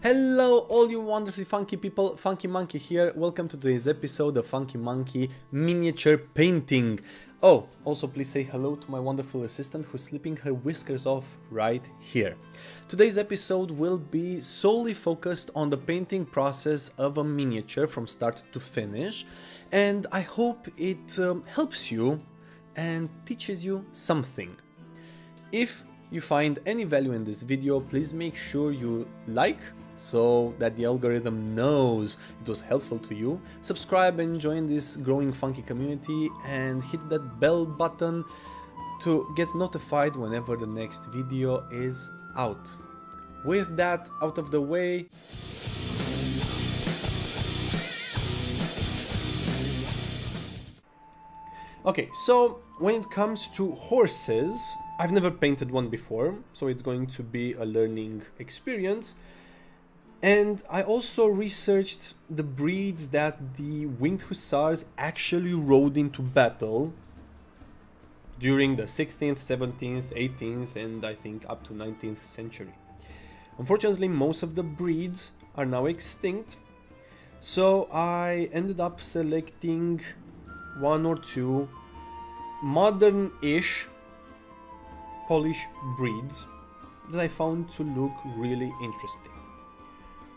Hello all you wonderfully funky people, Funky Monkey here. Welcome to today's episode of Funky Monkey miniature painting. Oh, also please say hello to my wonderful assistant who's slipping her whiskers off right here. Today's episode will be solely focused on the painting process of a miniature from start to finish, and I hope it helps you and teaches you something. If you find any value in this video, please make sure you like, so that the algorithm knows it was helpful to you. Subscribe and join this growing funky community, and hit that bell button to get notified whenever the next video is out. With that out of the way, okay, so when it comes to horses, I've never painted one before, so it's going to be a learning experience. And I also researched the breeds that the Winged Hussars actually rode into battle during the 16th, 17th, 18th, and I think up to 19th century. Unfortunately, most of the breeds are now extinct, so I ended up selecting one or two modern-ish Polish breeds that I found to look really interesting.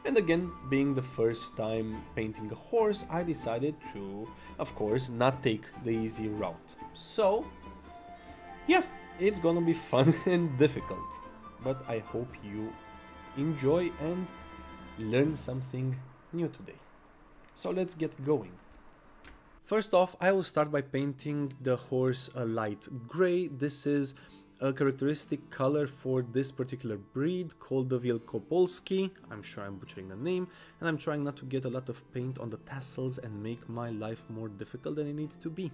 And again, being the first time painting a horse, I decided to, of course, not take the easy route. So, yeah, it's gonna be fun and difficult, but I hope you enjoy and learn something new today. So let's get going. First off, I will start by painting the horse a light gray. This is a characteristic color for this particular breed called the Wielkopolski. I'm sure I'm butchering the name, and I'm trying not to get a lot of paint on the tassels and make my life more difficult than it needs to be.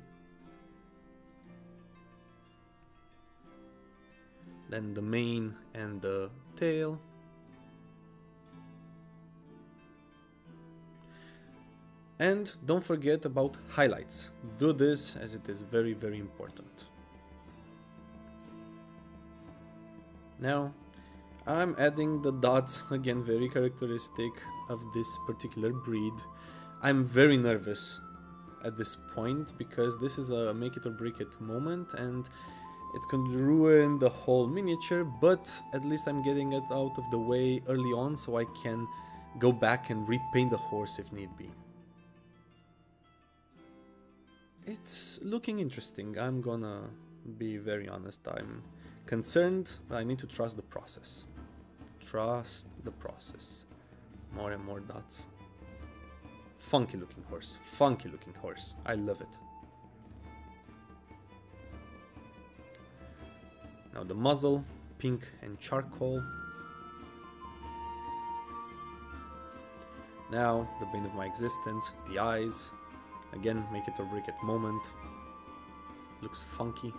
Then the mane and the tail. And don't forget about highlights. Do this, as it is very, very important. Now, I'm adding the dots, again very characteristic of this particular breed. I'm very nervous at this point because this is a make it or break it moment and it can ruin the whole miniature, but at least I'm getting it out of the way early on so I can go back and repaint the horse if need be. It's looking interesting, I'm gonna be very honest. I'm concerned, but I need to trust the process. Trust the process. More and more dots. Funky looking horse. Funky looking horse. I love it. Now the muzzle, pink and charcoal. Now the bane of my existence, the eyes. Again, make it or break it moment. Looks funky.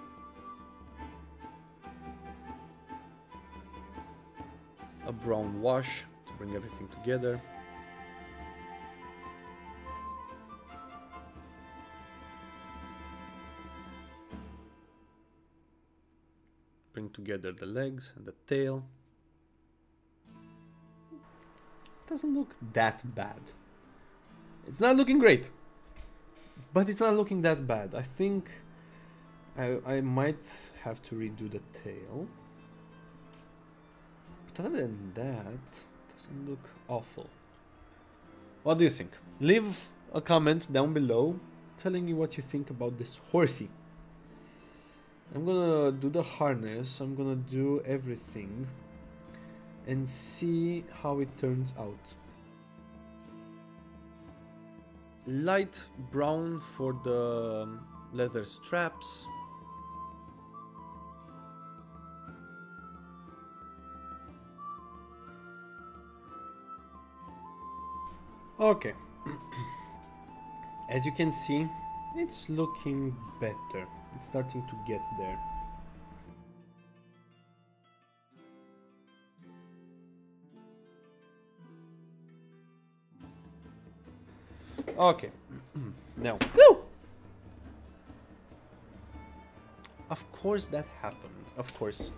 A brown wash to bring everything together. Bring together the legs and the tail. Doesn't look that bad. It's not looking great, but it's not looking that bad. I think I might have to redo the tail. But other than that, it doesn't look awful. What do you think? Leave a comment down below telling me what you think about this horsey. I'm gonna do the harness, I'm gonna do everything and see how it turns out. Light brown for the leather straps. Okay, as you can see, it's looking better. It's starting to get there. Okay, now, woo! Of course that happened, of course.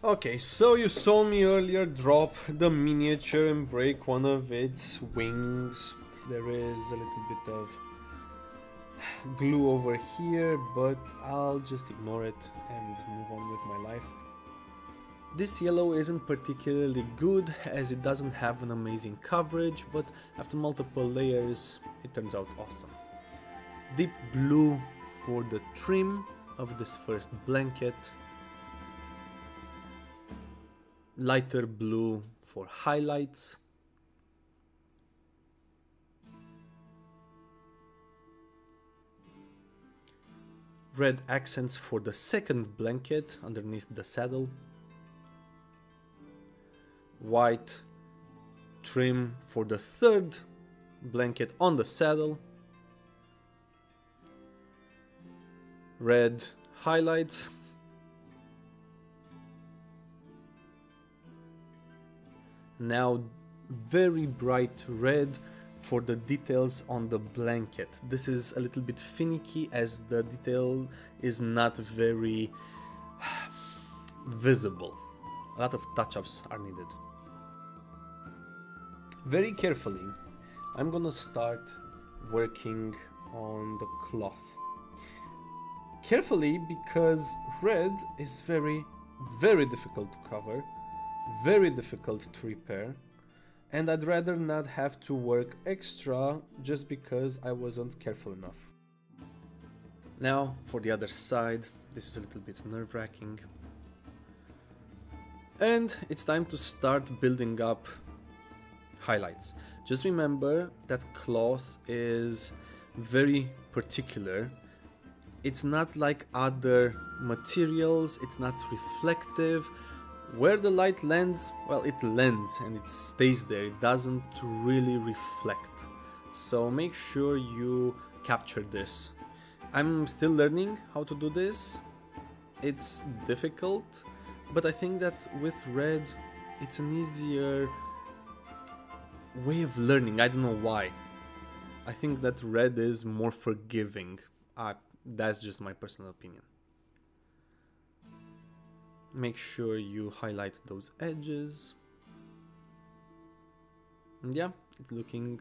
Okay, so you saw me earlier drop the miniature and break one of its wings. There is a little bit of glue over here, but I'll just ignore it and move on with my life. This yellow isn't particularly good as it doesn't have an amazing coverage, but after multiple layers it turns out awesome. Deep blue for the trim of this first blanket. Lighter blue for highlights. Red accents for the second blanket underneath the saddle. White trim for the third blanket on the saddle. Red highlights. Now very bright red for the details on the blanket. This is a little bit finicky as the detail is not very visible. A lot of touch-ups are needed. Very carefully, I'm gonna start working on the cloth. Carefully, because red is very difficult to cover, very difficult to repair, and I'd rather not have to work extra just because I wasn't careful enough. Now for the other side. This is a little bit nerve-wracking. And it's time to start building up highlights. Just remember that cloth is very particular. It's not like other materials, it's not reflective. Where the light lands, well, it lands and it stays there, it doesn't really reflect. So make sure you capture this. I'm still learning how to do this. It's difficult, but I think that with red, it's an easier way of learning. I don't know why. I think that red is more forgiving. That's just my personal opinion. Make sure you highlight those edges. And yeah, it's looking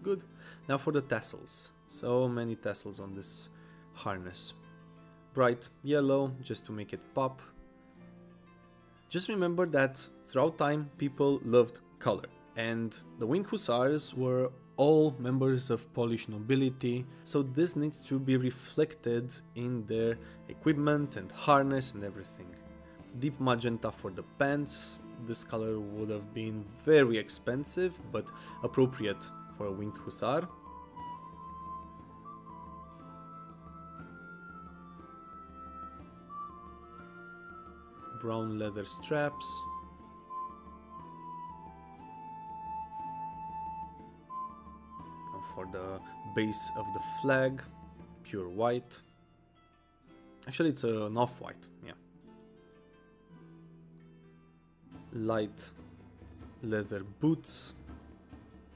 good. Now for the tassels. So many tassels on this harness. Bright yellow just to make it pop. Just remember that throughout time people loved color, and the Winged Hussars were all members of Polish nobility, so this needs to be reflected in their equipment and harness and everything. Deep magenta for the pants. This color would have been very expensive, but appropriate for a Winged Hussar. Brown leather straps. For the base of the flag, pure white. Actually, it's an off-white, yeah. Light leather boots,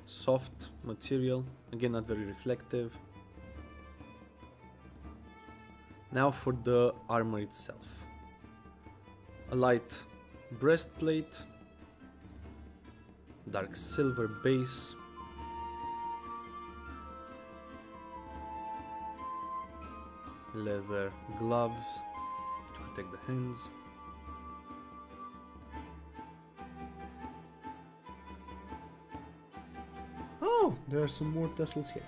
soft material, again not very reflective. Now for the armor itself. A light breastplate, dark silver base, leather gloves to protect the hands. Oh, there are some more tassels here.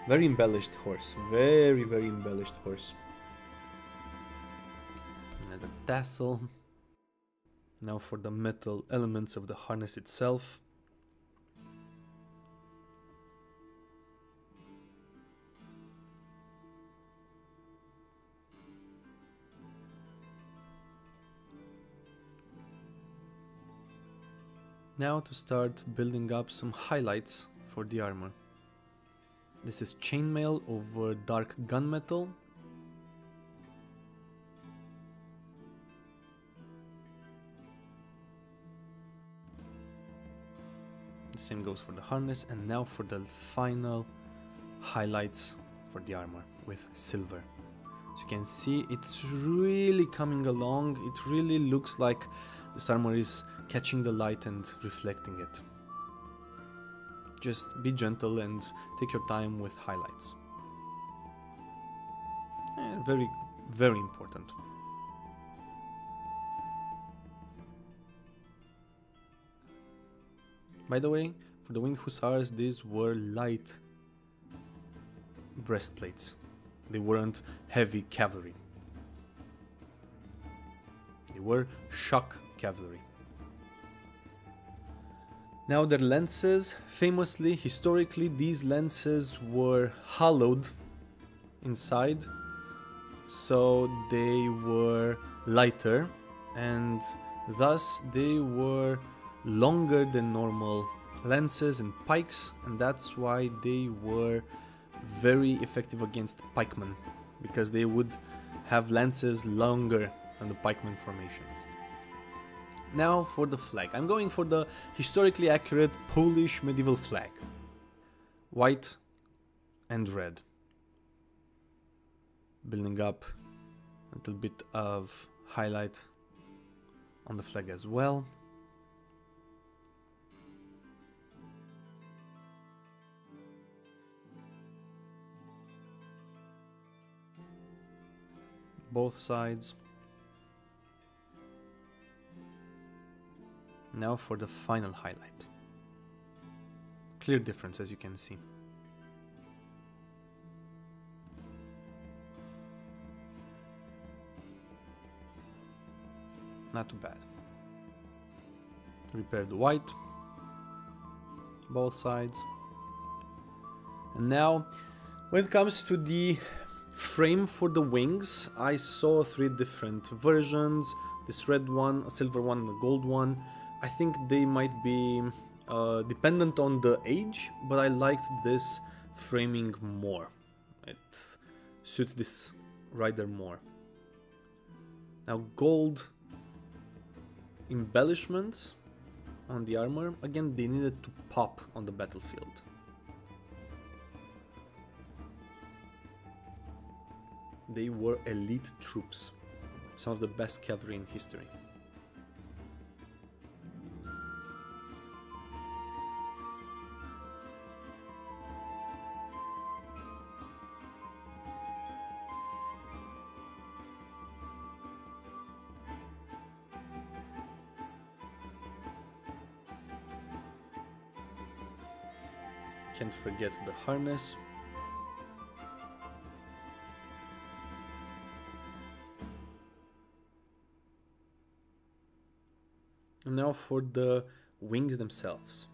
Very embellished horse. Very embellished horse. Another tassel. Now for the metal elements of the harness itself. Now to start building up some highlights for the armor. This is chainmail over dark gunmetal. The same goes for the harness, and now for the final highlights for the armor with silver. So As you can see, it's really coming along. It really looks like this armor is catching the light and reflecting it. Just be gentle and take your time with highlights. Very, very important. By the way, for the Winged Hussars, these were light breastplates. They weren't heavy cavalry. They were shock cavalry. Now their lances, famously, historically, these lances were hollowed inside, so they were lighter and thus they were longer than normal lances and pikes, and that's why they were very effective against pikemen, because they would have lances longer than the pikeman formations. Now for the flag. I'm going for the historically accurate Polish medieval flag. White and red. Building up a little bit of highlight on the flag as well. Both sides. Now for the final highlight. Clear difference, as you can see. Not too bad. Repair the white. Both sides. And now, when it comes to the frame for the wings, I saw 3 different versions. This red one, a silver one, and a gold one. I think they might be dependent on the age, but I liked this framing more. It suits this rider more. Now gold embellishments on the armor, again they needed to pop on the battlefield. They were elite troops, some of the best cavalry in history. Can't forget the harness. And now for the wings themselves.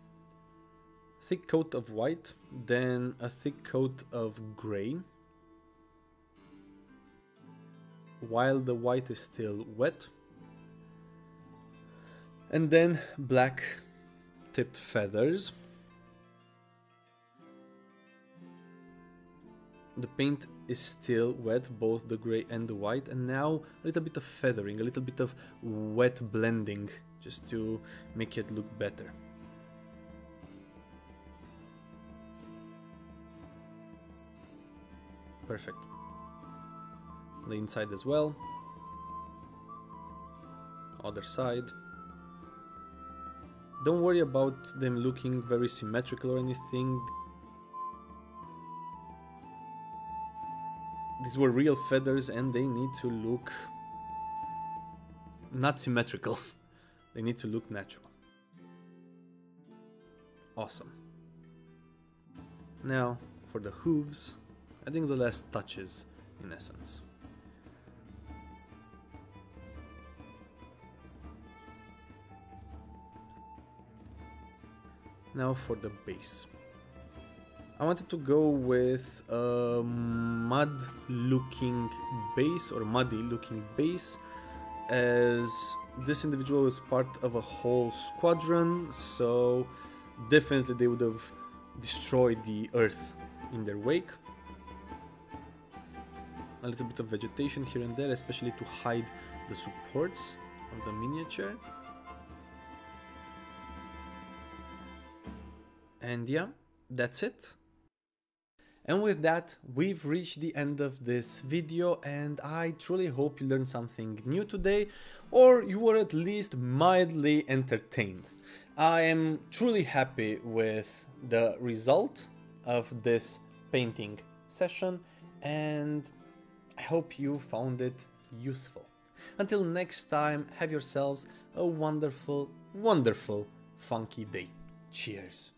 Thick coat of white, then a thick coat of grey. While the white is still wet. And then black tipped feathers. The paint is still wet, both the grey and the white, and now a little bit of feathering, a little bit of wet blending, just to make it look better. Perfect. The inside as well. Other side. Don't worry about them looking very symmetrical or anything. These were real feathers and they need to look not symmetrical. They need to look natural. Awesome. Now for the hooves, adding the last touches in essence. Now for the base. I wanted to go with a mud looking base, or muddy looking base, as this individual is part of a whole squadron, so definitely they would have destroyed the earth in their wake. A little bit of vegetation here and there, especially to hide the supports of the miniature. And yeah, that's it. And with that, we've reached the end of this video, and I truly hope you learned something new today, or you were at least mildly entertained. I am truly happy with the result of this painting session, and I hope you found it useful. Until next time, have yourselves a wonderful, wonderful, funky day. Cheers!